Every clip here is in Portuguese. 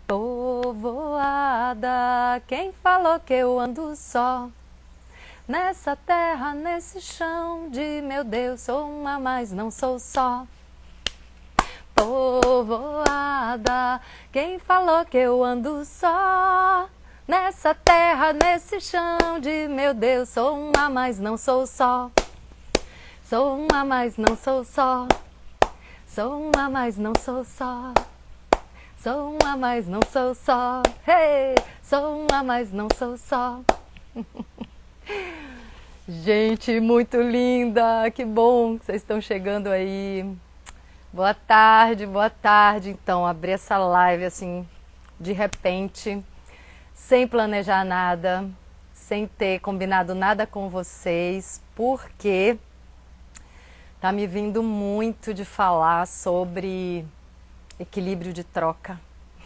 Povoada, quem falou que eu ando só? Nessa terra, nesse chão de meu Deus, sou uma, mas não sou só. Povoada, quem falou que eu ando só? Nessa terra, nesse chão de meu Deus, sou uma, mas não sou só. Sou uma, mas não sou só. Sou uma, mas não sou só. Sou uma, mas não sou só. Hey! Sou uma, mas não sou só. Gente, muito linda! Que bom que vocês estão chegando aí. Boa tarde, boa tarde. Então, abri essa live assim, de repente, sem planejar nada, sem ter combinado nada com vocês, porque tá me vindo muito de falar sobre equilíbrio de troca.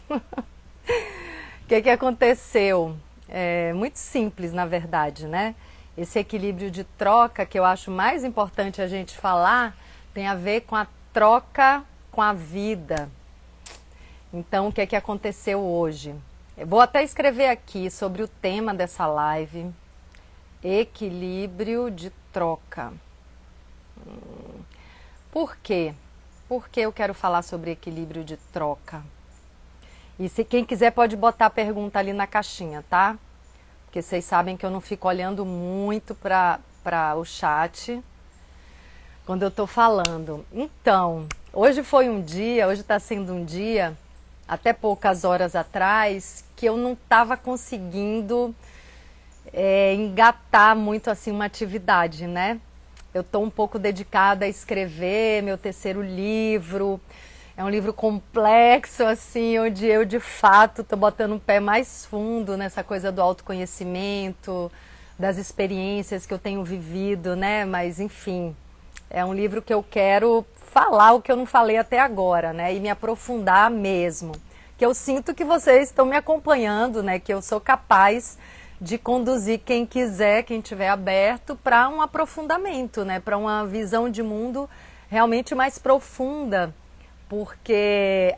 O que aconteceu? É muito simples, na verdade, né? Esse equilíbrio de troca que eu acho mais importante a gente falar tem a ver com a troca com a vida. Então, o que aconteceu hoje? Eu vou até escrever aqui sobre o tema dessa live: equilíbrio de troca. Por quê? Por que eu quero falar sobre equilíbrio de troca? E se quem quiser pode botar a pergunta ali na caixinha, tá? Porque vocês sabem que eu não fico olhando muito para o chat quando eu tô falando. Então, hoje foi um dia, hoje está sendo um dia, até poucas horas atrás, que eu não estava conseguindo engatar muito assim uma atividade, né? Eu estou um pouco dedicada a escrever meu terceiro livro. É um livro complexo, assim, onde eu, de fato, estou botando um pé mais fundo nessa coisa do autoconhecimento, das experiências que eu tenho vivido, né? Mas, enfim, é um livro que eu quero falar o que eu não falei até agora, né? E me aprofundar mesmo. Que eu sinto que vocês estão me acompanhando, né? Que eu sou capaz de conduzir quem quiser, quem estiver aberto, para um aprofundamento, né? Para uma visão de mundo realmente mais profunda, porque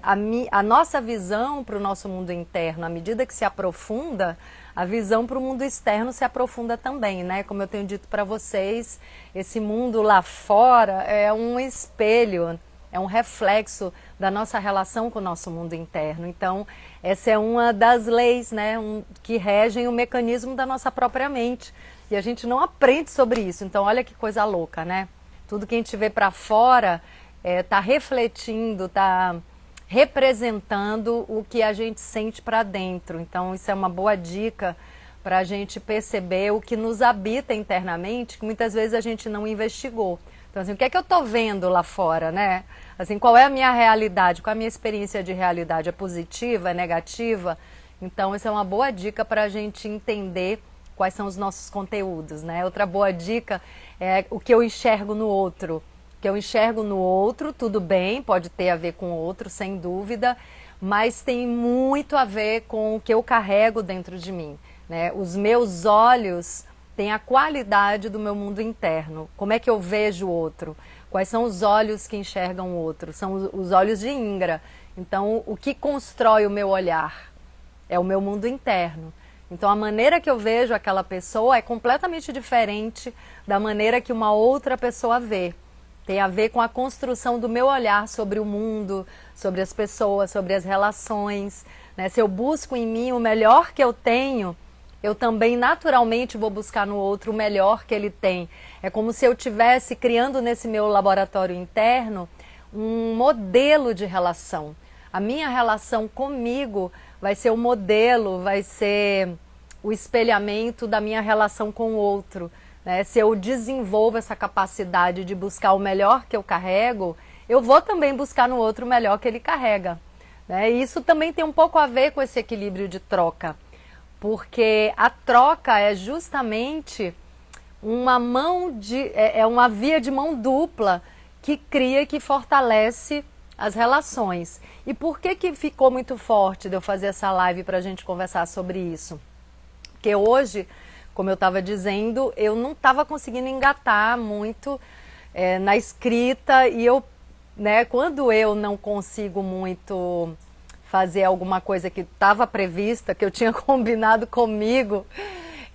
a nossa visão para o nosso mundo interno, à medida que se aprofunda, a visão para o mundo externo se aprofunda também, né? Como eu tenho dito para vocês, esse mundo lá fora é um espelho, é um reflexo da nossa relação com o nosso mundo interno. Então, essa é uma das leis, né, que regem o mecanismo da nossa própria mente. E a gente não aprende sobre isso. Então, olha que coisa louca, né? Tudo que a gente vê para fora está refletindo, está representando o que a gente sente para dentro. Então, isso é uma boa dica para a gente perceber o que nos habita internamente, que muitas vezes a gente não investigou. Então, assim, o que é que eu estou vendo lá fora, né? Assim, qual é a minha realidade? Qual é a minha experiência de realidade? É positiva? É negativa? Então, essa é uma boa dica para a gente entender quais são os nossos conteúdos, né? Outra boa dica é o que eu enxergo no outro. O que eu enxergo no outro, tudo bem, pode ter a ver com o outro, sem dúvida, mas tem muito a ver com o que eu carrego dentro de mim, né? Os meus olhos tem a qualidade do meu mundo interno. Como é que eu vejo o outro? Quais são os olhos que enxergam o outro? São os olhos de Ingra. Então, o que constrói o meu olhar? É o meu mundo interno. Então, a maneira que eu vejo aquela pessoa é completamente diferente da maneira que uma outra pessoa vê. Tem a ver com a construção do meu olhar sobre o mundo, sobre as pessoas, sobre as relações, né? Se eu busco em mim o melhor que eu tenho, eu também naturalmente vou buscar no outro o melhor que ele tem. É como se eu estivesse criando nesse meu laboratório interno um modelo de relação. A minha relação comigo vai ser o modelo, vai ser o espelhamento da minha relação com o outro, né? Se eu desenvolvo essa capacidade de buscar o melhor que eu carrego, eu vou também buscar no outro o melhor que ele carrega, né? E isso também tem um pouco a ver com esse equilíbrio de troca. Porque a troca é justamente uma uma via de mão dupla que cria e que fortalece as relações. E por que ficou muito forte de eu fazer essa live para a gente conversar sobre isso? Porque hoje, como eu estava dizendo, eu não estava conseguindo engatar muito na escrita e eu, né, quando eu não consigo muito fazer alguma coisa que estava prevista, que eu tinha combinado comigo,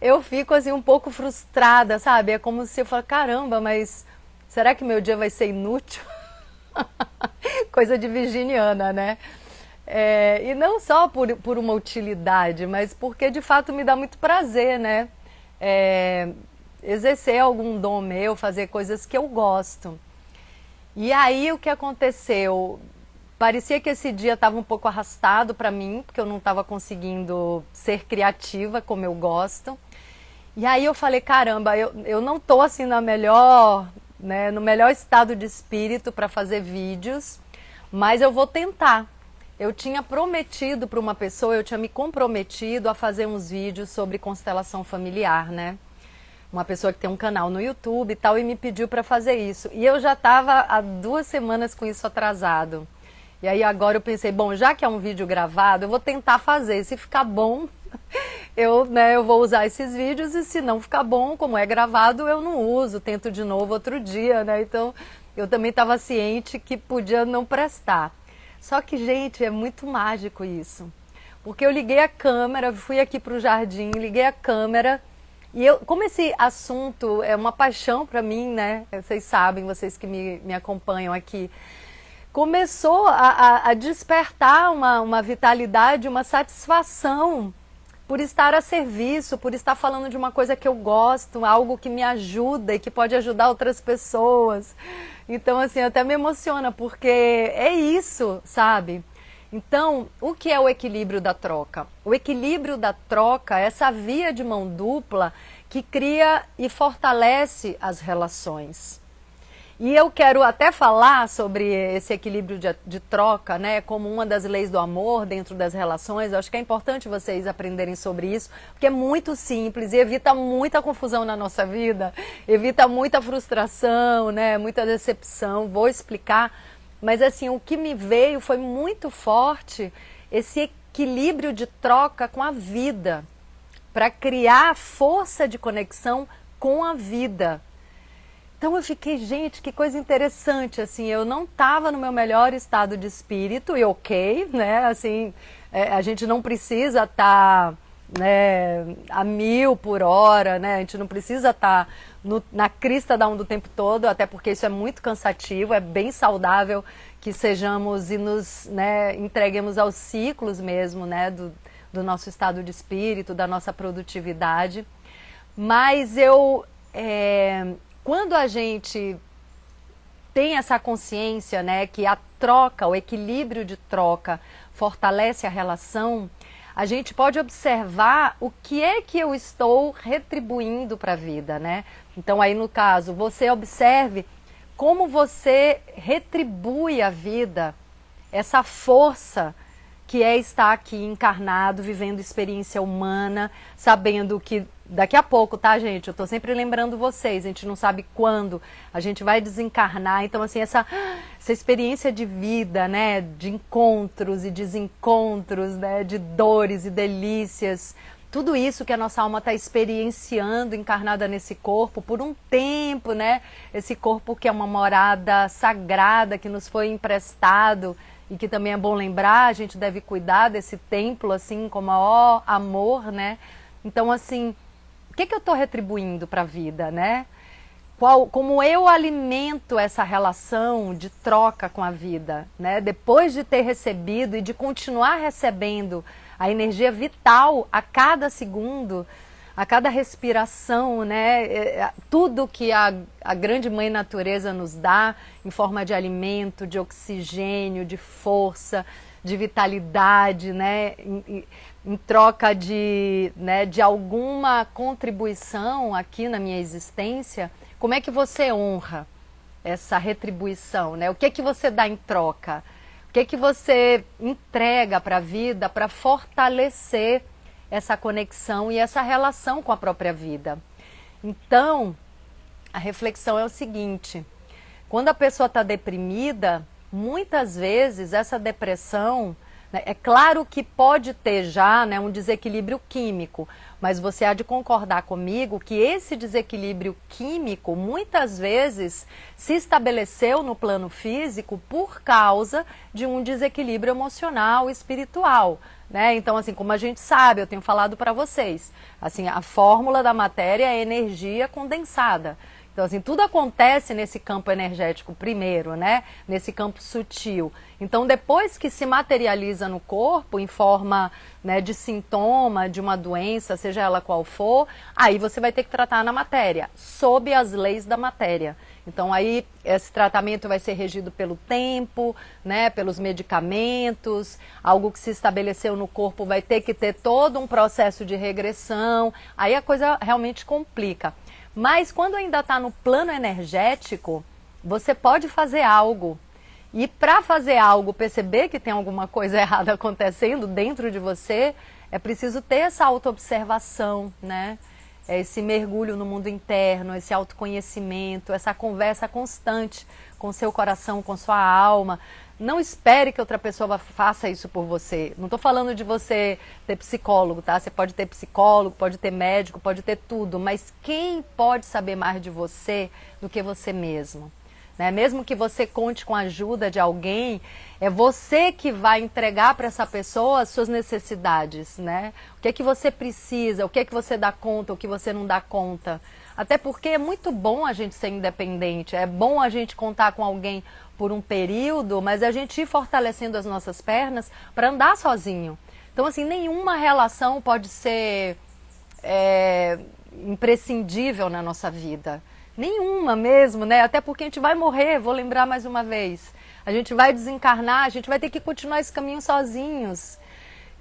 eu fico assim um pouco frustrada, sabe? É como se eu falasse, caramba, mas será que meu dia vai ser inútil? Coisa de virginiana, né? E não só por uma utilidade, mas porque de fato me dá muito prazer, né? Exercer algum dom meu, fazer coisas que eu gosto. E aí o que aconteceu? Parecia que esse dia estava um pouco arrastado para mim, porque eu não estava conseguindo ser criativa como eu gosto. E aí eu falei, caramba, eu não tô assim na melhor, né, no melhor estado de espírito para fazer vídeos, mas eu vou tentar. Eu tinha prometido para uma pessoa, eu tinha me comprometido a fazer uns vídeos sobre constelação familiar, né? Uma pessoa que tem um canal no YouTube e tal, e me pediu para fazer isso. E eu já estava há 2 semanas com isso atrasado. E aí agora eu pensei, bom, já que é um vídeo gravado, eu vou tentar fazer. Se ficar bom, eu vou usar esses vídeos, e se não ficar bom, como é gravado, eu não uso, tento de novo outro dia, né? Então eu também estava ciente que podia não prestar. Só que, gente, é muito mágico isso. Porque eu liguei a câmera, fui aqui para o jardim, liguei a câmera, e como esse assunto é uma paixão para mim, né? Vocês sabem, vocês que me acompanham aqui, começou a despertar uma vitalidade, uma satisfação por estar a serviço, por estar falando de uma coisa que eu gosto, algo que me ajuda e que pode ajudar outras pessoas. Então, assim, até me emociona, porque é isso, sabe? Então, o que é o equilíbrio da troca? O equilíbrio da troca é essa via de mão dupla que cria e fortalece as relações. E eu quero até falar sobre esse equilíbrio de troca, né, como uma das leis do amor dentro das relações. Eu acho que é importante vocês aprenderem sobre isso, porque é muito simples e evita muita confusão na nossa vida, evita muita frustração, né, muita decepção. Vou explicar, mas assim, o que me veio foi muito forte esse equilíbrio de troca com a vida, para criar força de conexão com a vida. Então eu fiquei, gente, que coisa interessante, assim, eu não estava no meu melhor estado de espírito, e ok, né, assim, a gente não precisa estar, né, a 1000 por hora, né, a gente não precisa estar na crista da onda o tempo todo, até porque isso é muito cansativo, é bem saudável que sejamos e nos, né, entreguemos aos ciclos mesmo, né, do nosso estado de espírito, da nossa produtividade, mas quando a gente tem essa consciência, né, que a troca, o equilíbrio de troca fortalece a relação, a gente pode observar o que é que eu estou retribuindo para a vida, né? Então aí no caso, você observe como você retribui à vida essa força que é estar aqui encarnado, vivendo experiência humana, sabendo que daqui a pouco, tá, gente? Eu tô sempre lembrando vocês, a gente não sabe quando a gente vai desencarnar. Então, assim, essa experiência de vida, né? De encontros e desencontros, né? De dores e delícias. Tudo isso que a nossa alma está experienciando encarnada nesse corpo por um tempo, né? Esse corpo que é uma morada sagrada que nos foi emprestado e que também é bom lembrar, a gente deve cuidar desse templo, assim, com o maior amor, né? Então, assim, o que eu estou retribuindo para a vida, né? Como eu alimento essa relação de troca com a vida, né? Depois de ter recebido e de continuar recebendo a energia vital a cada segundo, a cada respiração, né? Tudo que a grande mãe natureza nos dá em forma de alimento, de oxigênio, de força, de vitalidade, né? Em troca né, de alguma contribuição aqui na minha existência, como é que você honra essa retribuição, né? O que é que você dá em troca? O que é que você entrega para a vida para fortalecer essa conexão e essa relação com a própria vida? Então, a reflexão é o seguinte: quando a pessoa está deprimida, muitas vezes essa depressão né? É claro que pode ter já, né, um desequilíbrio químico, mas você há de concordar comigo que esse desequilíbrio químico muitas vezes se estabeleceu no plano físico por causa de um desequilíbrio emocional, espiritual, né? Então, assim, como a gente sabe, eu tenho falado para vocês, assim, a fórmula da matéria é energia condensada. Então, assim, tudo acontece nesse campo energético primeiro, né? Nesse campo sutil. Então, depois que se materializa no corpo, em forma, né, de sintoma, de uma doença, seja ela qual for, aí você vai ter que tratar na matéria, sob as leis da matéria. Então, aí, esse tratamento vai ser regido pelo tempo, né, pelos medicamentos, algo que se estabeleceu no corpo vai ter que ter todo um processo de regressão, aí a coisa realmente complica. Mas quando ainda está no plano energético, você pode fazer algo. E para fazer algo, perceber que tem alguma coisa errada acontecendo dentro de você, é preciso ter essa autoobservação, né? Esse mergulho no mundo interno, esse autoconhecimento, essa conversa constante com seu coração, com sua alma. Não espere que outra pessoa faça isso por você. Não estou falando de você ter psicólogo, tá? Você pode ter psicólogo, pode ter médico, pode ter tudo, mas quem pode saber mais de você do que você mesmo? Né? Mesmo que você conte com a ajuda de alguém, é você que vai entregar para essa pessoa as suas necessidades, né? O que é que você precisa, o que é que você dá conta, o que você não dá conta. Até porque é muito bom a gente ser independente, é bom a gente contar com alguém por um período, mas a gente ir fortalecendo as nossas pernas para andar sozinho. Então, assim, nenhuma relação pode ser imprescindível na nossa vida. Nenhuma mesmo, né? Até porque a gente vai morrer, vou lembrar mais uma vez. A gente vai desencarnar, a gente vai ter que continuar esse caminho sozinhos.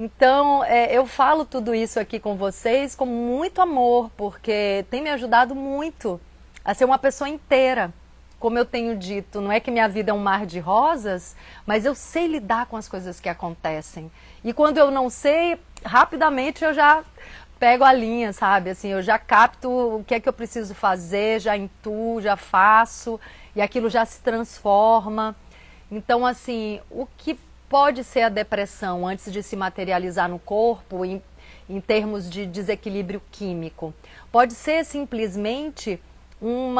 Então, eu falo tudo isso aqui com vocês com muito amor, porque tem me ajudado muito a ser uma pessoa inteira. Como eu tenho dito, não é que minha vida é um mar de rosas, mas eu sei lidar com as coisas que acontecem. E quando eu não sei, rapidamente eu já pego a linha, sabe? Assim, eu já capto o que é que eu preciso fazer, já intuo, já faço, e aquilo já se transforma. Então, assim, o que pode ser a depressão antes de se materializar no corpo em termos de desequilíbrio químico? Pode ser simplesmente um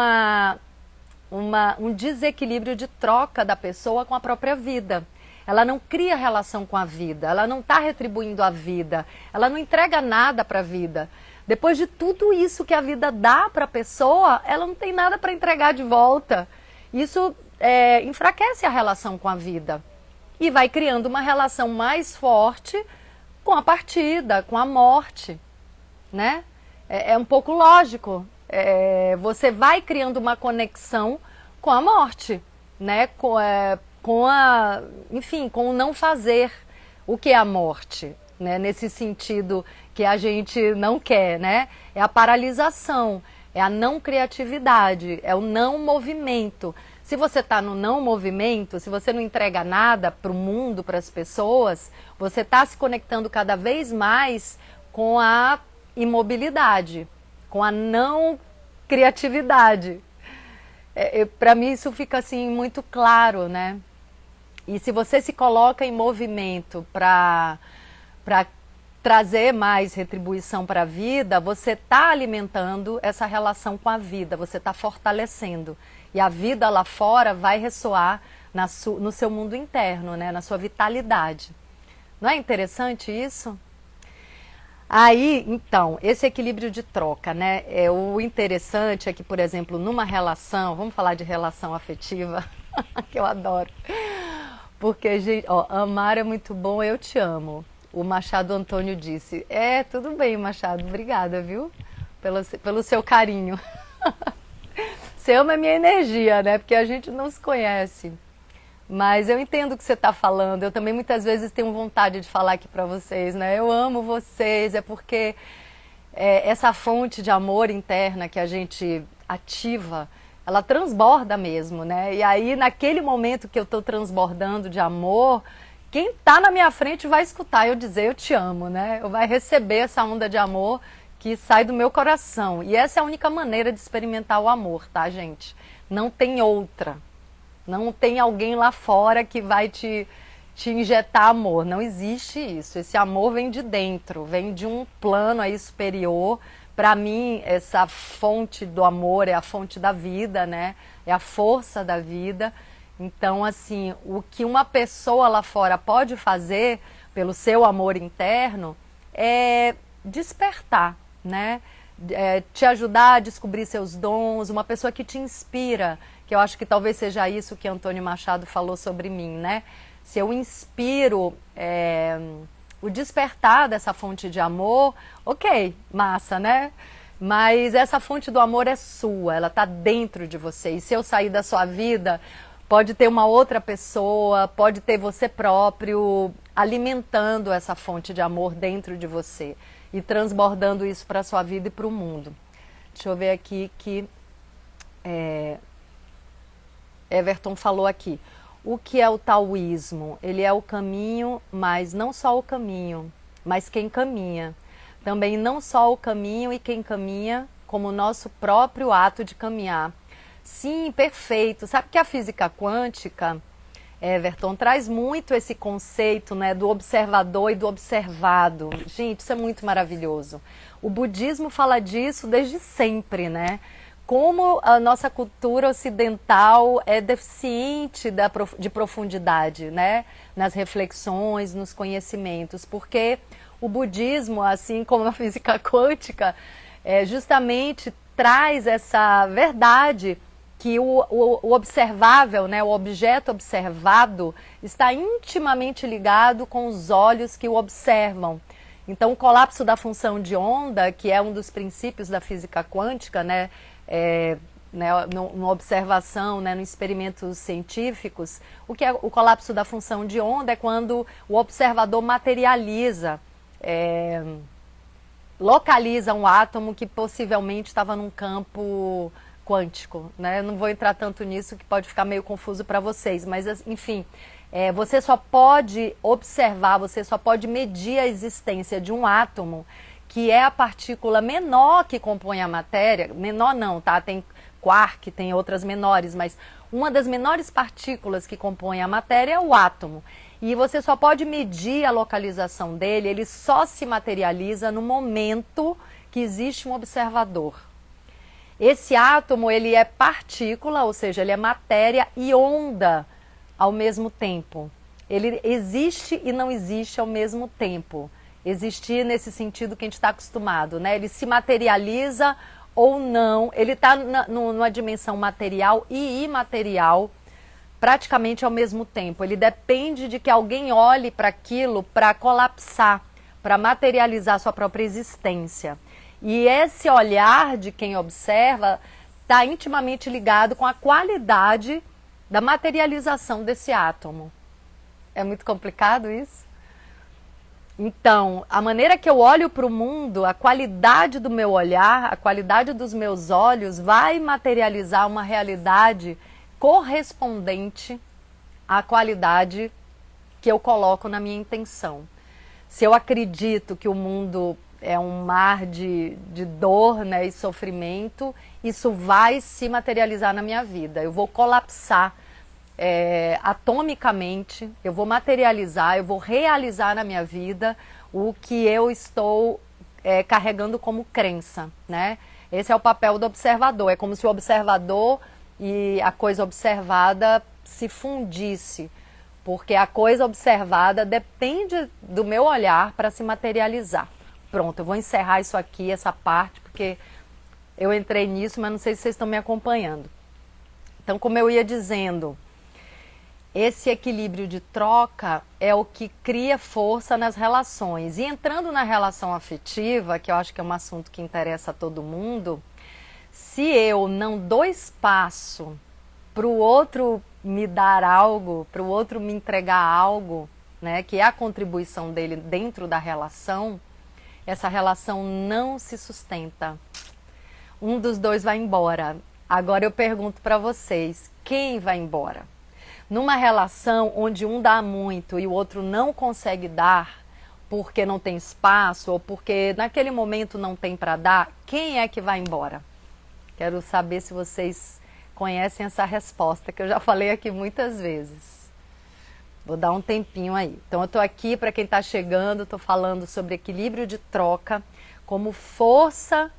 desequilíbrio de troca da pessoa com a própria vida. Ela não cria relação com a vida, ela não está retribuindo a vida, ela não entrega nada para a vida. Depois de tudo isso que a vida dá para a pessoa, ela não tem nada para entregar de volta. Isso enfraquece a relação com a vida e vai criando uma relação mais forte com a partida, com a morte, né? É um pouco lógico. Você vai criando uma conexão com a morte, né? Enfim, com o não fazer. O que é a morte, né? Nesse sentido que a gente não quer, né? É a paralisação, é a não criatividade, é o não movimento. Se você está no não movimento, se você não entrega nada para o mundo, para as pessoas, você está se conectando cada vez mais com a imobilidade, com a não criatividade. Para mim isso fica assim muito claro, né? E se você se coloca em movimento para trazer mais retribuição para a vida, você está alimentando essa relação com a vida, você está fortalecendo. E a vida lá fora vai ressoar no seu mundo interno, né? Na sua vitalidade. Não é interessante isso? Aí, então, esse equilíbrio de troca, né? O interessante é que, por exemplo, numa relação, vamos falar de relação afetiva, que eu adoro. Porque, gente, ó, amar é muito bom, eu te amo. O Machado Antônio disse, tudo bem, Machado, obrigada, viu? Pelo seu carinho. Você ama a minha energia, né? Porque a gente não se conhece. Mas eu entendo o que você está falando. Eu também muitas vezes tenho vontade de falar aqui para vocês, né? Eu amo vocês, é porque essa fonte de amor interna que a gente ativa, ela transborda mesmo, né? E aí, naquele momento que eu estou transbordando de amor, quem está na minha frente vai escutar eu dizer eu te amo, né? Vai receber essa onda de amor que sai do meu coração. E essa é a única maneira de experimentar o amor, tá, gente? Não tem outra. Não tem alguém lá fora que vai te te injetar amor. Não existe isso. Esse amor vem de dentro, vem de um plano aí superior. Para mim, essa fonte do amor é a fonte da vida, né? É a força da vida. Então, assim, o que uma pessoa lá fora pode fazer pelo seu amor interno é despertar, né? Te ajudar a descobrir seus dons, uma pessoa que te inspira, que eu acho que talvez seja isso que Antônio Machado falou sobre mim, né? Se eu inspiro o despertar dessa fonte de amor, ok, massa, né? Mas essa fonte do amor é sua, ela está dentro de você. E se eu sair da sua vida, pode ter uma outra pessoa, pode ter você próprio alimentando essa fonte de amor dentro de você e transbordando isso para a sua vida e para o mundo. Deixa eu ver aqui que Everton falou aqui. O que é o taoísmo? Ele é o caminho, mas não só o caminho, mas quem caminha. Também não só o caminho e quem caminha, como o nosso próprio ato de caminhar. Sim, perfeito. Sabe que a física quântica, Everton, traz muito esse conceito, né, do observador e do observado. Gente, isso é muito maravilhoso. O budismo fala disso desde sempre, né? Como a nossa cultura ocidental é deficiente de profundidade, né? Nas reflexões, nos conhecimentos, porque o budismo, assim como a física quântica, justamente traz essa verdade que o observável, né, o objeto observado, está intimamente ligado com os olhos que o observam. Então, o colapso da função de onda, que é um dos princípios da física quântica, né, numa observação, né, nos experimentos científicos, o que é o colapso da função de onda é quando o observador materializa, localiza um átomo que possivelmente estava num campo quântico, né? Eu não vou entrar tanto nisso, que pode ficar meio confuso para vocês, mas enfim, você só pode observar, você só pode medir a existência de um átomo, que é a partícula menor que compõe a matéria. Menor não, tá? Tem quark, tem outras menores, mas uma das menores partículas que compõem a matéria é o átomo. E você só pode medir a localização dele, ele só se materializa no momento que existe um observador. Esse átomo, ele é partícula, ou seja, ele é matéria e onda ao mesmo tempo. Ele existe e não existe ao mesmo tempo. Existir nesse sentido que a gente está acostumado, né? Ele se materializa ou não, ele está numa dimensão material e imaterial praticamente ao mesmo tempo. Ele depende de que alguém olhe para aquilo para colapsar, para materializar sua própria existência. E esse olhar de quem observa está intimamente ligado com a qualidade da materialização desse átomo. É muito complicado isso? Então, a maneira que eu olho para o mundo, a qualidade do meu olhar, a qualidade dos meus olhos vai materializar uma realidade correspondente à qualidade que eu coloco na minha intenção. Se eu acredito que o mundo é um mar de dor, né, e sofrimento, isso vai se materializar na minha vida. Eu vou colapsar atomicamente, eu vou materializar, eu vou realizar na minha vida o que eu estou carregando como crença, né? Esse é o papel do observador. É como se o observador e a coisa observada se fundisse, porque a coisa observada depende do meu olhar para se materializar. Pronto, eu vou encerrar isso aqui, essa parte, porque eu entrei nisso, mas não sei se vocês estão me acompanhando. Então, como eu ia dizendo, esse equilíbrio de troca é o que cria força nas relações. E entrando na relação afetiva, que eu acho que é um assunto que interessa a todo mundo, se eu não dou espaço para o outro me dar algo, para o outro me entregar algo, né, que é a contribuição dele dentro da relação, essa relação não se sustenta. Um dos dois vai embora. Agora eu pergunto para vocês, quem vai embora? Numa relação onde um dá muito e o outro não consegue dar porque não tem espaço ou porque naquele momento não tem para dar, quem é que vai embora? Quero saber se vocês conhecem essa resposta, que eu já falei aqui muitas vezes. Vou dar um tempinho aí. Então, eu estou aqui, para quem está chegando, estou falando sobre equilíbrio de troca como força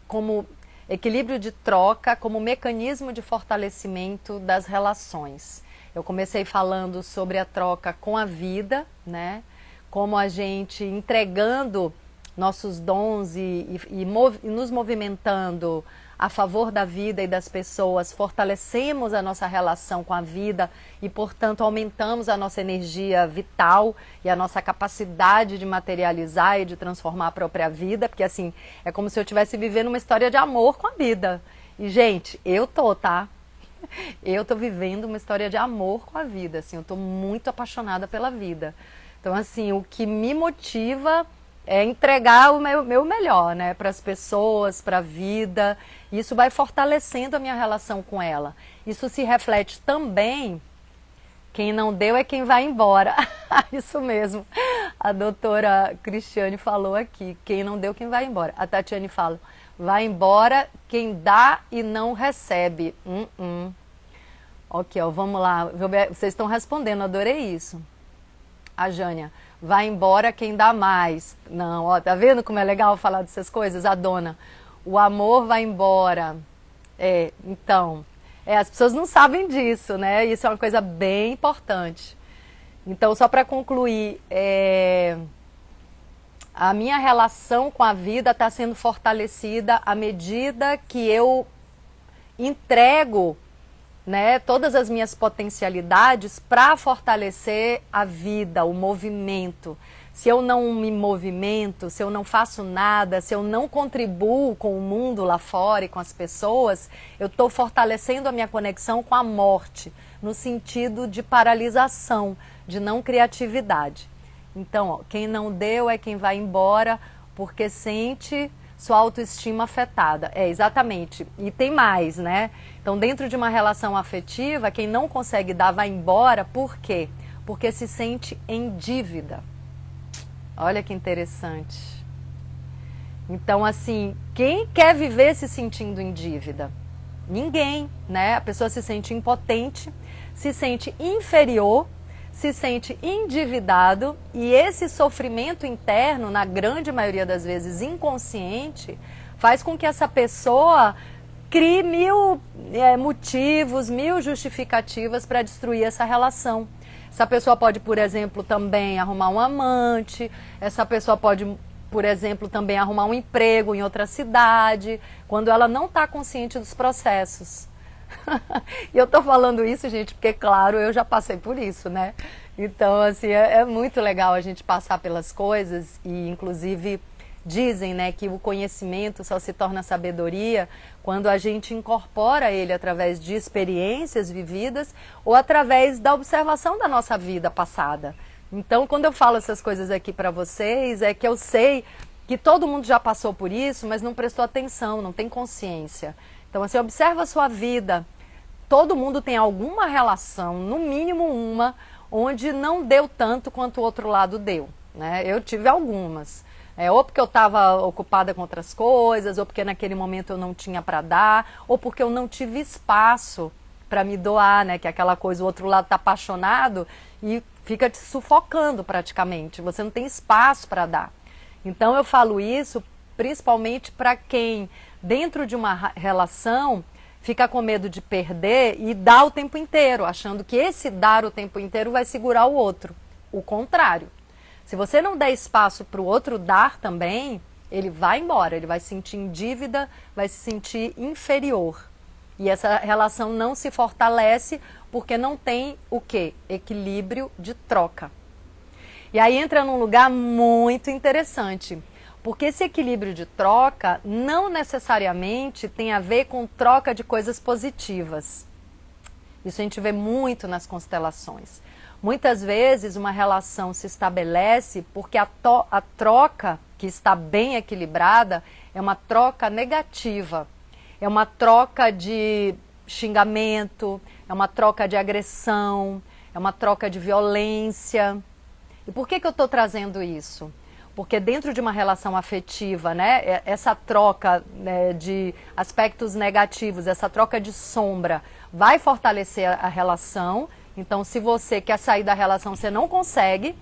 como equilíbrio de troca, como mecanismo de fortalecimento das relações. Eu comecei falando sobre a troca com a vida, né? Como a gente entregando nossos dons e nos movimentando a favor da vida e das pessoas, fortalecemos a nossa relação com a vida e, portanto, aumentamos a nossa energia vital e a nossa capacidade de materializar e de transformar a própria vida, porque assim, é como se eu estivesse vivendo uma história de amor com a vida. E, gente, tá? Eu tô vivendo uma história de amor com a vida, assim, eu tô muito apaixonada pela vida. Então, assim, o que me motiva é entregar o meu melhor, né, para as pessoas, para a vida. Isso vai fortalecendo a minha relação com ela. Isso se reflete também, quem não deu é quem vai embora. Isso mesmo, a doutora Cristiane falou aqui, quem não deu, quem vai embora. A Tatiane fala, vai embora quem dá e não recebe. Ok, ó, vamos lá, vocês estão respondendo, adorei isso. A Jânia, vai embora quem dá mais. Não, ó, tá vendo como é legal falar dessas coisas? A dona, o amor vai embora. Então, as pessoas não sabem disso, né? Isso é uma coisa bem importante. Então, só para concluir, a minha relação com a vida está sendo fortalecida à medida que eu entrego, né, todas as minhas potencialidades para fortalecer a vida, o movimento. Se eu não me movimento, se eu não faço nada, se eu não contribuo com o mundo lá fora e com as pessoas, eu estou fortalecendo a minha conexão com a morte, no sentido de paralisação, de não criatividade. Então, ó, quem não deu é quem vai embora porque sente sua autoestima afetada. Exatamente. E tem mais, né? Então, dentro de uma relação afetiva, quem não consegue dar vai embora. Por quê? Porque se sente em dívida. Olha que interessante. Então, assim, quem quer viver se sentindo em dívida? Ninguém, né? A pessoa se sente impotente, se sente inferior, se sente endividado, e esse sofrimento interno, na grande maioria das vezes inconsciente, faz com que essa pessoa crie mil motivos, mil justificativas para destruir essa relação. Essa pessoa pode, por exemplo, também arrumar um amante, essa pessoa pode, por exemplo, também arrumar um emprego em outra cidade, quando ela não está consciente dos processos. E eu tô falando isso, gente, porque, claro, eu já passei por isso, né? Então, assim, é muito legal a gente passar pelas coisas e, inclusive, dizem, né, que o conhecimento só se torna sabedoria quando a gente incorpora ele através de experiências vividas ou através da observação da nossa vida passada. Então, quando eu falo essas coisas aqui para vocês, é que eu sei que todo mundo já passou por isso, mas não prestou atenção, não tem consciência. Então, assim, observa a sua vida. Todo mundo tem alguma relação, no mínimo uma, onde não deu tanto quanto o outro lado deu, né? Eu tive algumas. Ou porque eu estava ocupada com outras coisas, ou porque naquele momento eu não tinha para dar, ou porque eu não tive espaço para me doar, né? Que é aquela coisa, o outro lado está apaixonado e fica te sufocando praticamente. Você não tem espaço para dar. Então eu falo isso principalmente para quem, dentro de uma relação, fica com medo de perder e dá o tempo inteiro, achando que esse dar o tempo inteiro vai segurar o outro. O contrário. Se você não der espaço para o outro dar também, ele vai embora, ele vai se sentir em dívida, vai se sentir inferior. E essa relação não se fortalece porque não tem o quê? Equilíbrio de troca. E aí entra num lugar muito interessante. Porque esse equilíbrio de troca não necessariamente tem a ver com troca de coisas positivas. Isso a gente vê muito nas constelações. Muitas vezes uma relação se estabelece porque a troca que está bem equilibrada é uma troca negativa. É uma troca de xingamento, é uma troca de agressão, é uma troca de violência. E por que eu estou trazendo isso? Porque dentro de uma relação afetiva, né, essa troca, né, de aspectos negativos, essa troca de sombra, vai fortalecer a relação Então, se você quer sair da relação, você não consegue,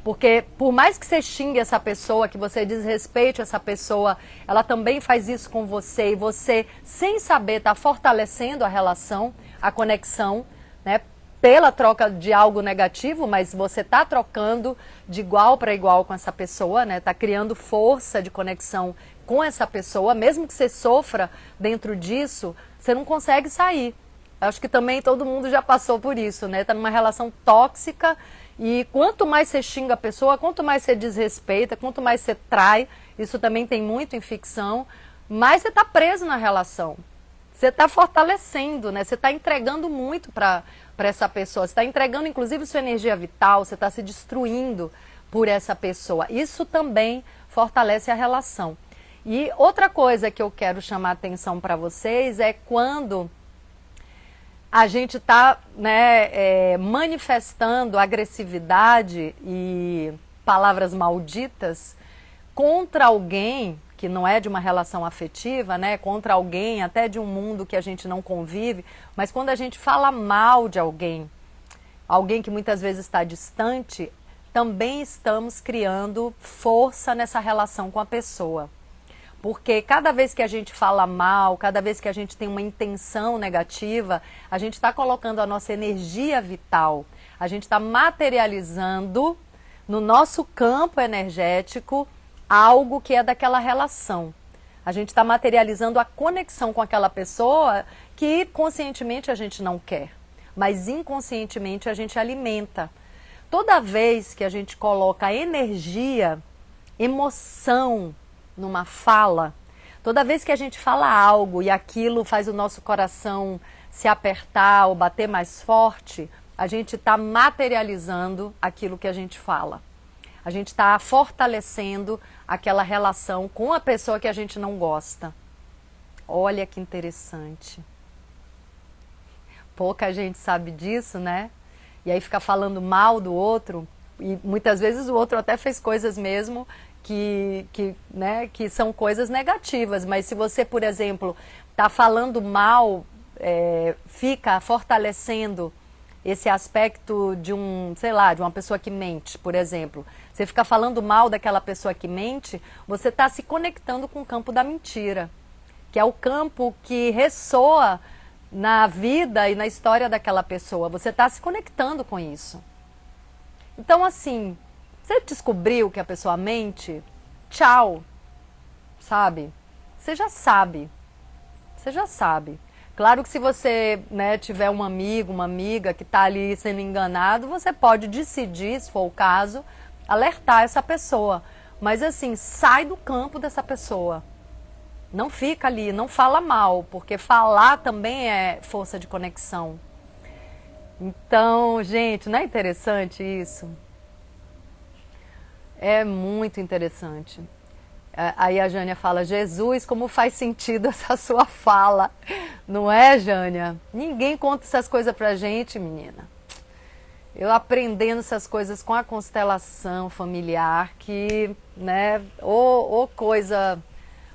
porque por mais que você xingue essa pessoa, que você desrespeite essa pessoa, ela também faz isso com você e você, sem saber, está fortalecendo a relação, a conexão, né? Pela troca de algo negativo, mas você está trocando de igual para igual com essa pessoa, né? Está criando força de conexão com essa pessoa, mesmo que você sofra dentro disso, você não consegue sair. Acho que também todo mundo já passou por isso, né? Tá numa relação tóxica e quanto mais você xinga a pessoa, quanto mais você desrespeita, quanto mais você trai, isso também tem muito em ficção, mais você está preso na relação. Você está fortalecendo, né? Você está entregando muito para essa pessoa. Você está entregando, inclusive, sua energia vital, você está se destruindo por essa pessoa. Isso também fortalece a relação. E outra coisa que eu quero chamar a atenção para vocês é quando a gente está, né, manifestando agressividade e palavras malditas contra alguém que não é de uma relação afetiva, né, contra alguém até de um mundo que a gente não convive, mas quando a gente fala mal de alguém, alguém que muitas vezes está distante, também estamos criando força nessa relação com a pessoa. Porque cada vez que a gente fala mal, cada vez que a gente tem uma intenção negativa, a gente está colocando a nossa energia vital, a gente está materializando no nosso campo energético algo que é daquela relação. A gente está materializando a conexão com aquela pessoa que conscientemente a gente não quer, mas inconscientemente a gente alimenta. Toda vez que a gente coloca energia, emoção, numa fala, toda vez que a gente fala algo e aquilo faz o nosso coração se apertar ou bater mais forte, a gente está materializando aquilo que a gente fala. A gente está fortalecendo aquela relação com a pessoa que a gente não gosta. Olha que interessante. Pouca gente sabe disso, né? E aí fica falando mal do outro, e muitas vezes o outro até fez coisas mesmo né, que são coisas negativas, mas se você, por exemplo, está falando mal, fica fortalecendo esse aspecto de sei lá, de uma pessoa que mente, por exemplo. Você fica falando mal daquela pessoa que mente, você está se conectando com o campo da mentira, que é o campo que ressoa na vida e na história daquela pessoa. Você está se conectando com isso. Então, assim, você descobriu que a pessoa mente? Tchau, sabe? Você já sabe. Você já sabe. Claro que se você, né, tiver um amigo, uma amiga que está ali sendo enganado, você pode decidir, se for o caso, alertar essa pessoa. Mas assim, sai do campo dessa pessoa. Não fica ali, não fala mal, porque falar também é força de conexão. Então, gente, não é interessante isso? É muito interessante. Aí a Jânia fala, Jesus, como faz sentido essa sua fala. Não é, Jânia? Ninguém conta essas coisas pra gente, menina. Eu aprendendo essas coisas com a constelação familiar, que, né, ou coisa,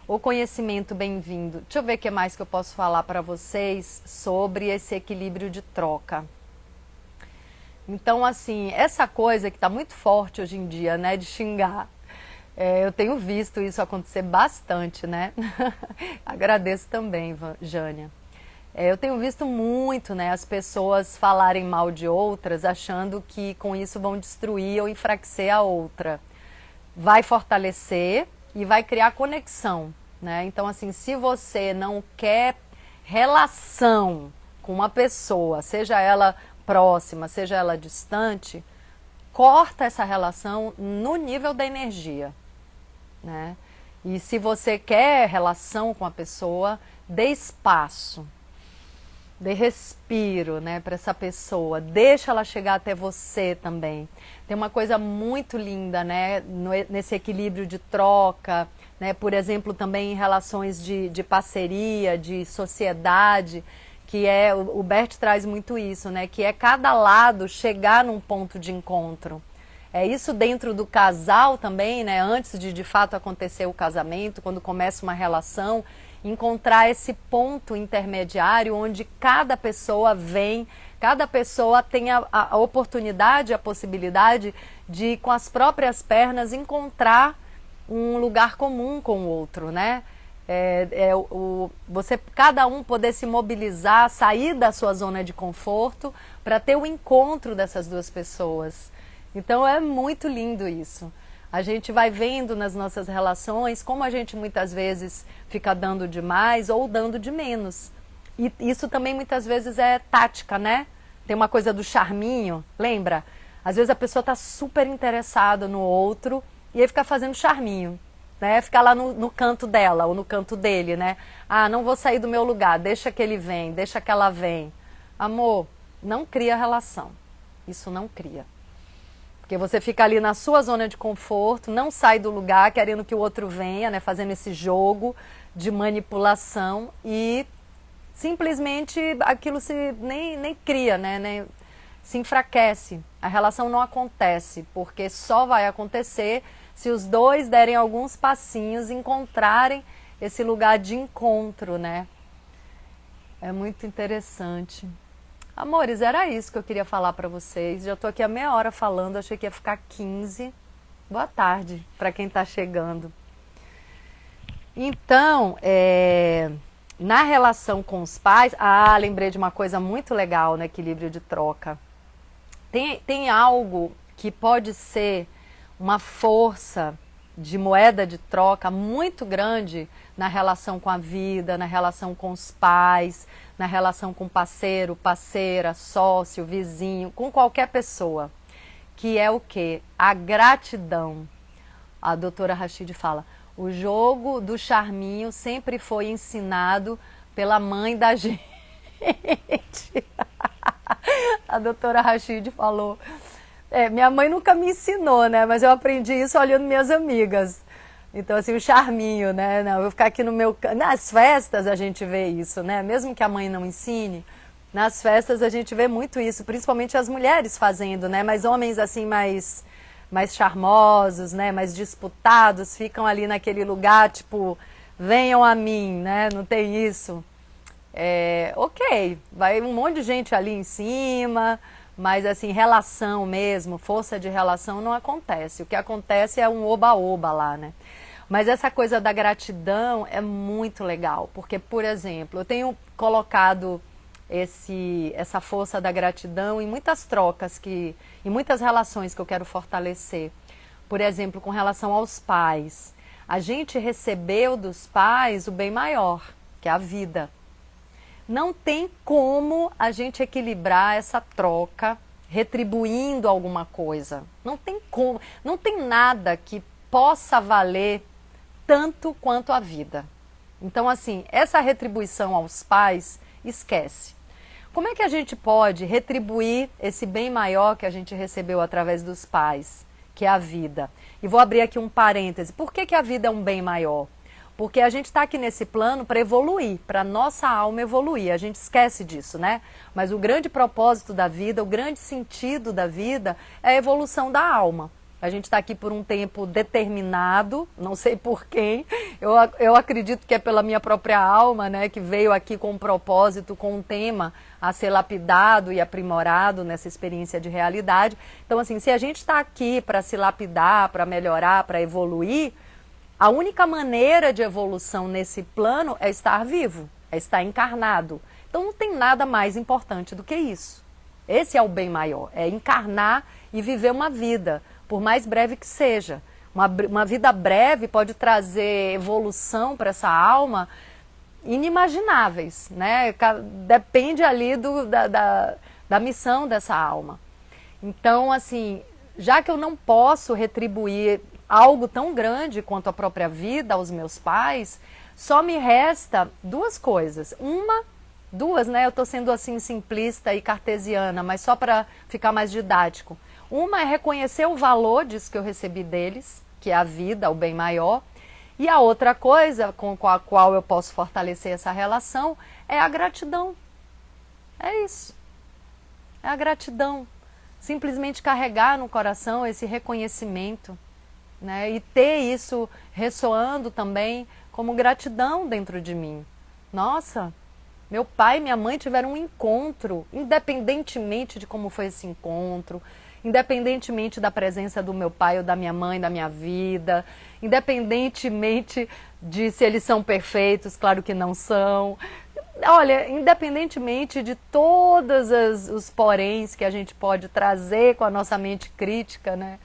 ou conhecimento bem-vindo. Deixa eu ver o que mais que eu posso falar para vocês sobre esse equilíbrio de troca. Então, assim, essa coisa que está muito forte hoje em dia, né, de xingar, eu tenho visto isso acontecer bastante, né? Agradeço também, Jânia. Eu tenho visto muito, né, as pessoas falarem mal de outras, achando que com isso vão destruir ou enfraquecer a outra. Vai fortalecer e vai criar conexão, né? Então, assim, se você não quer relação com uma pessoa, seja ela próxima, seja ela distante, corta essa relação no nível da energia, né? E se você quer relação com a pessoa, dê espaço, dê respiro, né, para essa pessoa, deixa ela chegar até você também. Tem uma coisa muito linda, né, nesse equilíbrio de troca, né, por exemplo, também em relações de parceria, de sociedade, que o Bert traz muito isso, né? Que é cada lado chegar num ponto de encontro. É isso dentro do casal também, né? Antes de fato acontecer o casamento, quando começa uma relação, encontrar esse ponto intermediário onde cada pessoa vem Cada pessoa tem a oportunidade, a possibilidade de, com as próprias pernas, encontrar um lugar comum com o outro, né? Cada um poder se mobilizar, sair da sua zona de conforto para ter o encontro dessas duas pessoas. Então é muito lindo isso. A gente vai vendo nas nossas relações como a gente muitas vezes fica dando demais ou dando de menos. E isso também muitas vezes é tática, né? Tem uma coisa do charminho, lembra? Às vezes a pessoa está super interessada no outro e aí fica fazendo charminho, né? Fica lá no canto dela ou no canto dele, né? Ah, não vou sair do meu lugar, deixa que ele vem, deixa que ela vem. Amor, não cria relação. Isso não cria. Porque você fica ali na sua zona de conforto, não sai do lugar querendo que o outro venha, né? Fazendo esse jogo de manipulação e simplesmente aquilo nem cria, né? Nem, se enfraquece. A relação não acontece, porque só vai acontecer se os dois derem alguns passinhos, encontrarem esse lugar de encontro, né? É muito interessante. Amores, era isso que eu queria falar para vocês. Já estou aqui há meia hora falando, achei que ia ficar 15. Boa tarde para quem está chegando. Então, na relação com os pais... Ah, lembrei de uma coisa muito legal no equilíbrio de troca. Tem algo que pode ser uma força de moeda de troca muito grande na relação com a vida, na relação com os pais, na relação com parceiro, parceira, sócio, vizinho, com qualquer pessoa, que é o quê? A gratidão. A doutora Rachid fala, o jogo do charminho sempre foi ensinado pela mãe da gente. A doutora Rachid falou... minha mãe nunca me ensinou, né? Mas eu aprendi isso olhando minhas amigas. Então, assim, o charminho, né? Não, eu vou ficar aqui no meu... Nas festas a gente vê isso, né? Mesmo que a mãe não ensine, nas festas a gente vê muito isso, principalmente as mulheres fazendo, né? Mas homens, assim, mais charmosos, né? Mais disputados, ficam ali naquele lugar, tipo, venham a mim, né? Não tem isso. Ok, vai um monte de gente ali em cima... Mas, assim, relação mesmo, força de relação não acontece. O que acontece é um oba-oba lá, né? Mas essa coisa da gratidão é muito legal. Porque, por exemplo, eu tenho colocado essa força da gratidão em muitas trocas, em muitas relações que eu quero fortalecer. Por exemplo, com relação aos pais. A gente recebeu dos pais o bem maior, que é a vida. Não tem como a gente equilibrar essa troca retribuindo alguma coisa. Não tem como. Não tem nada que possa valer tanto quanto a vida. Então, assim, essa retribuição aos pais, esquece. Como é que a gente pode retribuir esse bem maior que a gente recebeu através dos pais, que é a vida? E vou abrir aqui um parêntese. Por que a vida é um bem maior? Porque a gente está aqui nesse plano para evoluir, para a nossa alma evoluir. A gente esquece disso, né? Mas o grande propósito da vida, o grande sentido da vida é a evolução da alma. A gente está aqui por um tempo determinado, não sei por quem. Eu acredito que é pela minha própria alma, né? Que veio aqui com um propósito, com um tema a ser lapidado e aprimorado nessa experiência de realidade. Então, assim, se a gente está aqui para se lapidar, para melhorar, para evoluir... A única maneira de evolução nesse plano é estar vivo, é estar encarnado. Então não tem nada mais importante do que isso. Esse é o bem maior, é encarnar e viver uma vida, por mais breve que seja. Uma vida breve pode trazer evolução para essa alma inimagináveis, né? Depende ali da missão dessa alma. Então, assim, já que eu não posso retribuir algo tão grande quanto a própria vida aos meus pais, só me resta duas coisas. Duas, né? Eu estou sendo assim simplista e cartesiana, mas só para ficar mais didático. Uma é reconhecer o valor disso que eu recebi deles, que é a vida, o bem maior. E a outra coisa com a qual eu posso fortalecer essa relação é a gratidão. É isso. É a gratidão. Simplesmente carregar no coração esse reconhecimento, né? E ter isso ressoando também como gratidão dentro de mim. Nossa, Meu pai e minha mãe tiveram um encontro, independentemente de como foi esse encontro, independentemente da presença do meu pai ou da minha mãe na minha vida, independentemente de se eles são perfeitos, claro que não são. Olha, independentemente de todos os poréns que a gente pode trazer com a nossa mente crítica, né,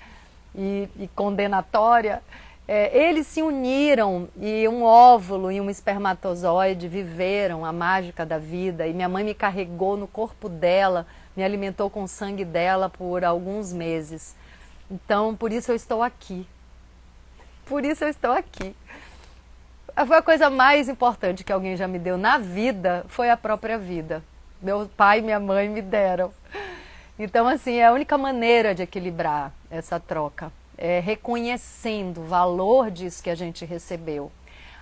e condenatória, eles se uniram e um óvulo e um espermatozoide viveram a mágica da vida e minha mãe me carregou no corpo dela, me alimentou com o sangue dela por alguns meses. Então, por isso eu estou aqui. Por isso eu estou aqui. Foi a coisa mais importante que alguém já me deu na vida, foi a própria vida. Meu pai e minha mãe me deram. Então, assim, é a única maneira de equilibrar essa troca. É reconhecendo o valor disso que a gente recebeu.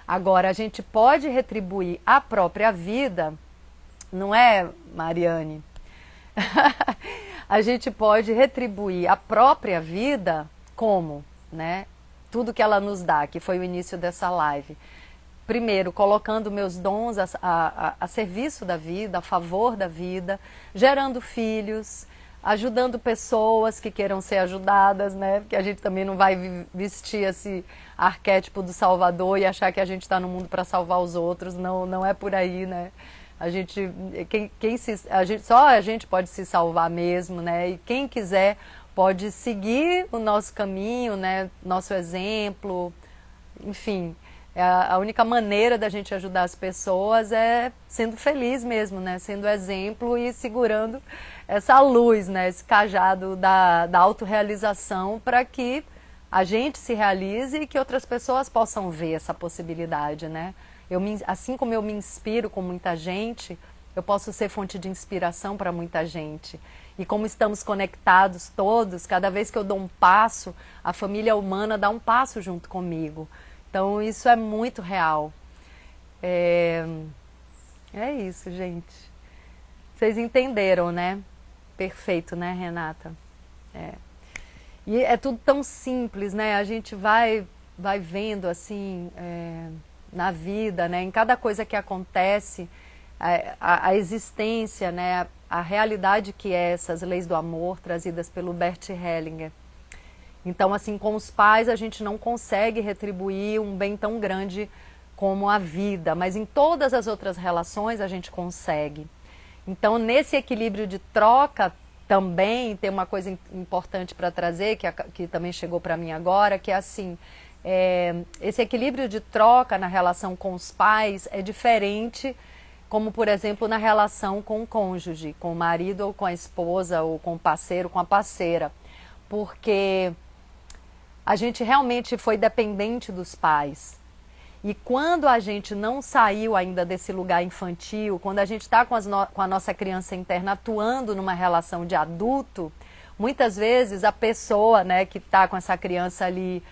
Agora, a gente pode retribuir a própria vida, não é, Mariane? A gente pode retribuir a própria vida como, né? Tudo que ela nos dá, que foi o início dessa live. Primeiro, colocando meus dons a serviço da vida, a favor da vida, gerando filhos, ajudando pessoas que queiram ser ajudadas, né? Porque a gente também não vai vestir esse arquétipo do Salvador e achar que a gente está no mundo para salvar os outros. Não, não é por aí, né? A gente, só a gente pode se salvar mesmo, né? E quem quiser pode seguir o nosso caminho, né? Nosso exemplo, enfim. A única maneira da gente ajudar as pessoas é sendo feliz mesmo, né? Sendo exemplo e segurando essa luz, né? Esse cajado da autorrealização para que a gente se realize e que outras pessoas possam ver essa possibilidade, né? Assim como eu me inspiro com muita gente, eu posso ser fonte de inspiração para muita gente. E como estamos conectados todos, cada vez que eu dou um passo, a família humana dá um passo junto comigo. Então, isso é muito real. É isso, gente. Vocês entenderam, né? Perfeito, né, Renata? E é tudo tão simples, né? A gente vai vendo, assim, na vida, né? Em cada coisa que acontece, a existência, né? A realidade que é essas leis do amor trazidas pelo Bert Hellinger. Então, assim, com os pais a gente não consegue retribuir um bem tão grande como a vida, mas em todas as outras relações a gente consegue. Então, nesse equilíbrio de troca também tem uma coisa importante para trazer, que também chegou para mim agora, que é assim, esse equilíbrio de troca na relação com os pais é diferente, como, por exemplo, na relação com o cônjuge, com o marido ou com a esposa, ou com o parceiro, com a parceira. Porque a gente realmente foi dependente dos pais. E quando a gente não saiu ainda desse lugar infantil, quando a gente está com a nossa criança interna atuando numa relação de adulto, muitas vezes a pessoa, né, que está com essa criança ali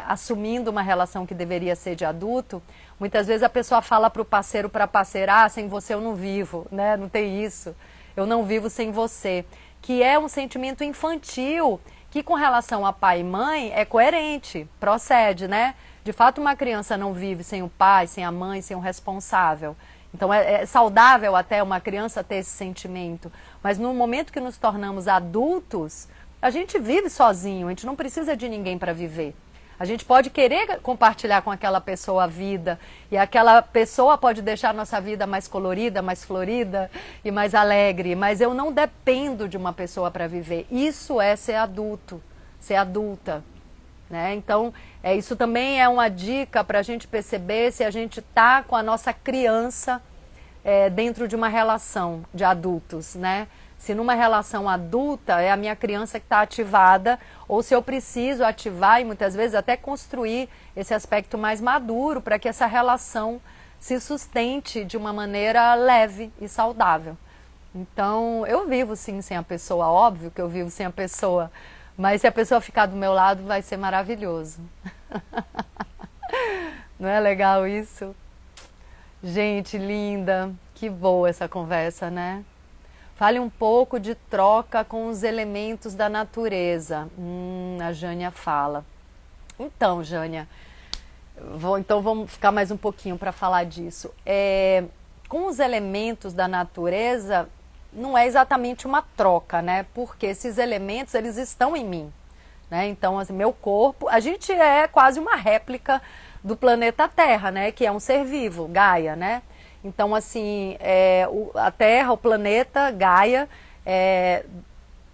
assumindo uma relação que deveria ser de adulto, muitas vezes a pessoa fala para o parceiro, para a parceira, sem você eu não vivo, né? Não tem isso. Eu não vivo sem você. Que é um sentimento infantil que com relação a pai e mãe é coerente, procede, né? De fato, uma criança não vive sem o pai, sem a mãe, sem o responsável. Então, é saudável até uma criança ter esse sentimento. Mas no momento que nos tornamos adultos, a gente vive sozinho, a gente não precisa de ninguém para viver. A gente pode querer compartilhar com aquela pessoa a vida, e aquela pessoa pode deixar a nossa vida mais colorida, mais florida e mais alegre, mas eu não dependo de uma pessoa para viver. Isso é ser adulto, ser adulta, né? Então, isso também é uma dica para a gente perceber se a gente está com a nossa criança dentro de uma relação de adultos, né? Se numa relação adulta é a minha criança que está ativada, ou se eu preciso ativar e muitas vezes até construir esse aspecto mais maduro para que essa relação se sustente de uma maneira leve e saudável. Então, eu vivo sim sem a pessoa, óbvio que eu vivo sem a pessoa, mas se a pessoa ficar do meu lado vai ser maravilhoso. Não é legal isso? Gente linda, que boa essa conversa, né? Fale um pouco de troca com os elementos da natureza. A Jânia fala. Então, Jânia, então vamos ficar mais um pouquinho para falar disso. com os elementos da natureza não é exatamente uma troca, né? Porque esses elementos, eles estão em mim, né? Então, assim, meu corpo, a gente é quase uma réplica do planeta Terra, né? Que é um ser vivo, Gaia, né? Então, assim, a Terra, o planeta Gaia, é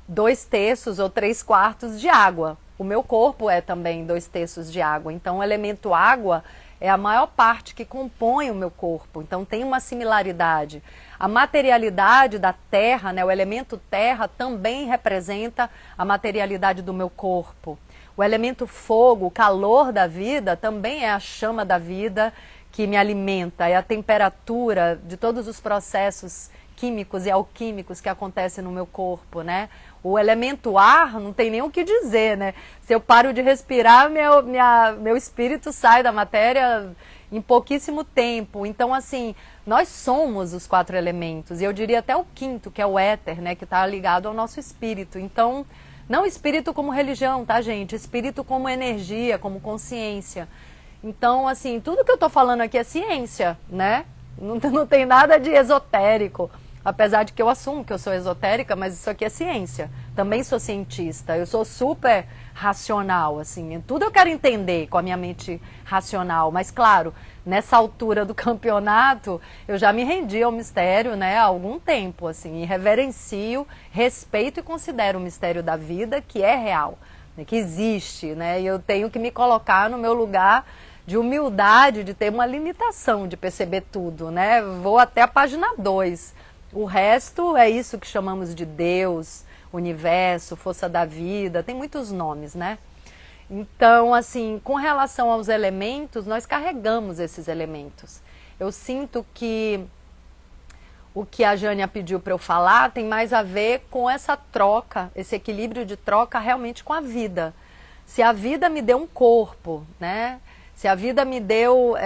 2/3 ou 3/4 de água. O meu corpo é também 2/3 de água. Então, o elemento água é a maior parte que compõe o meu corpo. Então, tem uma similaridade. A materialidade da terra, né, o elemento terra, também representa a materialidade do meu corpo. O elemento fogo, o calor da vida, também é a chama da vida que me alimenta. É a temperatura de todos os processos químicos e alquímicos que acontecem no meu corpo, né? O elemento ar, não tem nem o que dizer, né? Se eu paro de respirar, meu espírito sai da matéria em pouquíssimo tempo. Então, assim, nós somos os 4 elementos. E eu diria até o 5º, que é o éter, né? Que está ligado ao nosso espírito. Então, não espírito como religião, tá, gente? Espírito como energia, como consciência. Então, assim, tudo que eu estou falando aqui é ciência, né? Não tem nada de esotérico. Apesar de que eu assumo que eu sou esotérica, mas isso aqui é ciência. Também sou cientista, eu sou super racional, assim. Tudo eu quero entender com a minha mente racional. Mas, claro, nessa altura do campeonato, eu já me rendi ao mistério, né, há algum tempo, assim. E reverencio, respeito e considero o mistério da vida, que é real, né, que existe, né? E eu tenho que me colocar no meu lugar de humildade, de ter uma limitação de perceber tudo, né? Vou até a página 2. O resto é isso que chamamos de Deus, universo, força da vida, tem muitos nomes, né? Então, assim, com relação aos elementos, nós carregamos esses elementos. Eu sinto que o que a Jânia pediu para eu falar tem mais a ver com essa troca, esse equilíbrio de troca realmente com a vida. Se a vida me deu um corpo, né? Se a vida me deu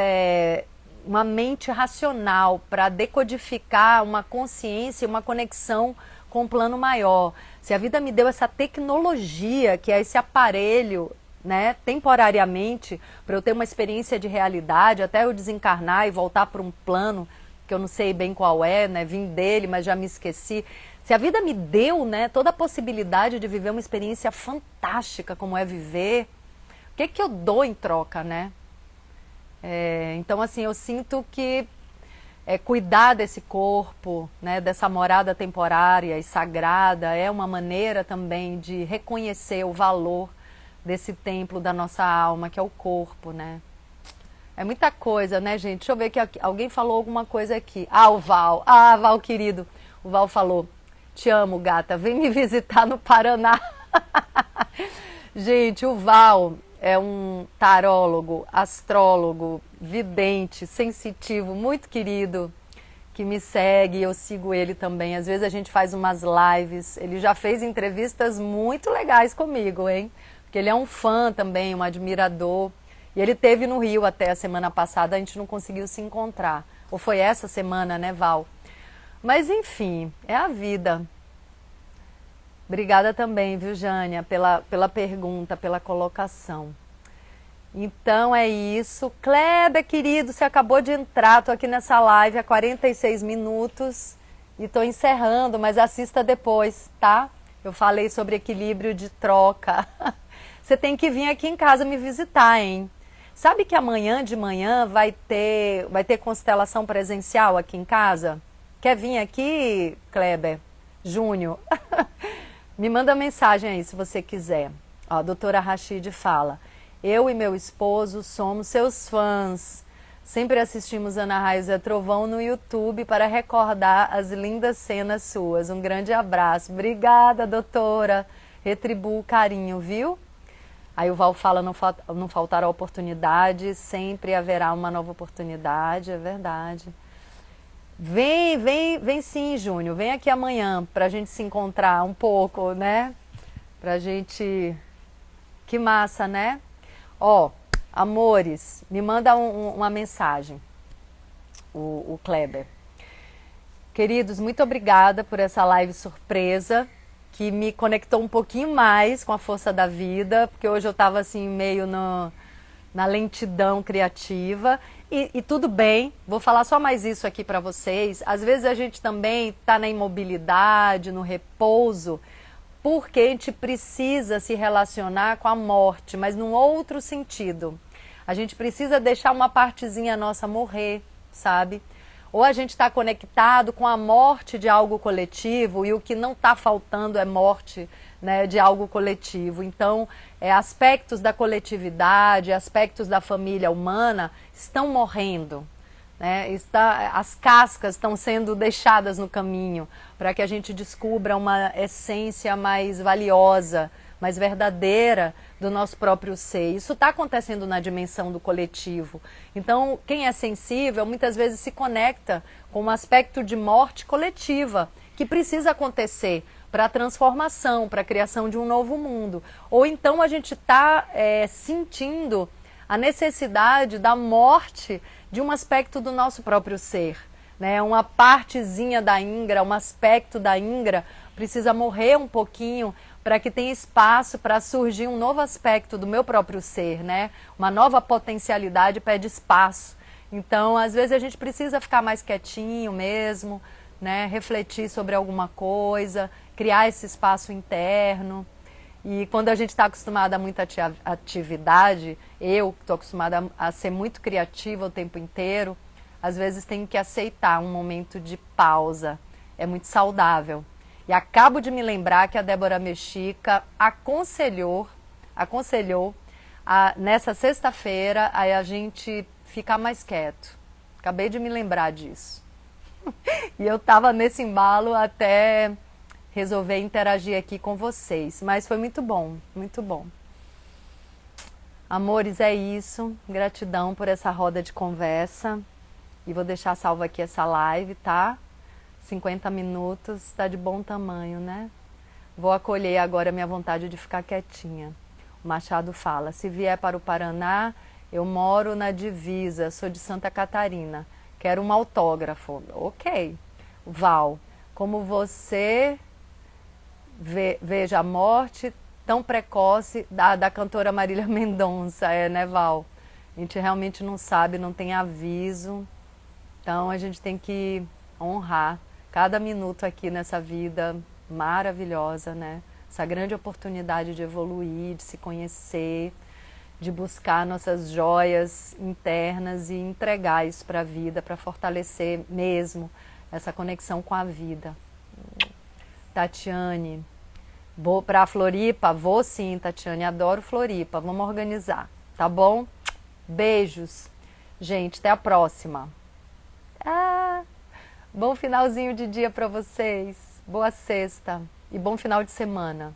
uma mente racional para decodificar uma consciência, uma conexão com um plano maior. Se a vida me deu essa tecnologia, que é esse aparelho, né, temporariamente, para eu ter uma experiência de realidade, até eu desencarnar e voltar para um plano que eu não sei bem qual é, né, vim dele, mas já me esqueci. Se a vida me deu, né, toda a possibilidade de viver uma experiência fantástica como é viver, o que eu dou em troca, né? Então, assim, eu sinto que cuidar desse corpo, né, dessa morada temporária e sagrada, é uma maneira também de reconhecer o valor desse templo da nossa alma, que é o corpo, né? É muita coisa, né, gente? Deixa eu ver que alguém falou alguma coisa aqui. Ah, o Val. Ah, Val, querido. O Val falou, te amo, gata, vem me visitar no Paraná. Gente, o Val é um tarólogo, astrólogo, vidente, sensitivo, muito querido, que me segue, eu sigo ele também. Às vezes a gente faz umas lives, ele já fez entrevistas muito legais comigo, hein? Porque ele é um fã também, um admirador. E ele esteve no Rio até a semana passada, a gente não conseguiu se encontrar. Ou foi essa semana, né, Val? Mas enfim, é a vida. Obrigada também, viu, Jânia, pela pergunta, pela colocação. Então é isso. Kleber, querido, você acabou de entrar, tô aqui nessa live há 46 minutos e tô encerrando, mas assista depois, tá? Eu falei sobre equilíbrio de troca. Você tem que vir aqui em casa me visitar, hein? Sabe que amanhã de manhã vai ter constelação presencial aqui em casa? Quer vir aqui, Kleber? Júnior? Me manda mensagem aí se você quiser. Ó, a doutora Rachid fala, eu e meu esposo somos seus fãs. Sempre assistimos Ana Raio Zé Trovão no YouTube para recordar as lindas cenas suas. Um grande abraço. Obrigada, doutora. Retribuo o carinho, viu? Aí o Val fala, não faltará oportunidade, sempre haverá uma nova oportunidade, é verdade. Vem sim, Júnior, vem aqui amanhã pra gente se encontrar um pouco, né? Pra gente... Que massa, né? Ó, amores, me manda uma mensagem, o Kleber. Queridos, muito obrigada por essa live surpresa, que me conectou um pouquinho mais com a força da vida, porque hoje eu estava assim meio na lentidão criativa. E tudo bem, vou falar só mais isso aqui para vocês. Às vezes a gente também está na imobilidade, no repouso, porque a gente precisa se relacionar com a morte, mas num outro sentido. A gente precisa deixar uma partezinha nossa morrer, sabe? Ou a gente está conectado com a morte de algo coletivo e o que não está faltando é morte, né, de algo coletivo. Então, aspectos da coletividade, aspectos da família humana estão morrendo, né? As cascas estão sendo deixadas no caminho para que a gente descubra uma essência mais valiosa, mais verdadeira do nosso próprio ser. Isso está acontecendo na dimensão do coletivo. Então, quem é sensível muitas vezes se conecta com um aspecto de morte coletiva que precisa acontecer para a transformação, para a criação de um novo mundo. Ou então a gente está sentindo a necessidade da morte de um aspecto do nosso próprio ser, né? Uma partezinha da Ingra, um aspecto da Ingra precisa morrer um pouquinho para que tenha espaço para surgir um novo aspecto do meu próprio ser, né? Uma nova potencialidade pede espaço. Então, às vezes a gente precisa ficar mais quietinho mesmo, né? Refletir sobre alguma coisa, criar esse espaço interno. E quando a gente está acostumada a muita atividade, eu estou acostumada a ser muito criativa o tempo inteiro, às vezes tenho que aceitar um momento de pausa. É muito saudável. E acabo de me lembrar que a Débora Mexica aconselhou nessa sexta-feira a gente ficar mais quieto. Acabei de me lembrar disso. E eu estava nesse embalo até resolver interagir aqui com vocês. Mas foi muito bom, muito bom. Amores, é isso. Gratidão por essa roda de conversa. E vou deixar salva aqui essa live, tá? 50 minutos, está de bom tamanho, né? Vou acolher agora a minha vontade de ficar quietinha. O Machado fala, se vier para o Paraná, eu moro na divisa, sou de Santa Catarina, quero um autógrafo. Ok. Val, como você veja a morte tão precoce da cantora Marília Mendonça, né, Val? A gente realmente não sabe, não tem aviso, então a gente tem que honrar cada minuto aqui nessa vida maravilhosa, né? Essa grande oportunidade de evoluir, de se conhecer, de buscar nossas joias internas e entregar isso para a vida, para fortalecer mesmo essa conexão com a vida. Tatiane, vou para Floripa? Vou sim, Tatiane, adoro Floripa, vamos organizar, tá bom? Beijos. Gente, até a próxima. Bom finalzinho de dia para vocês, boa sexta e bom final de semana.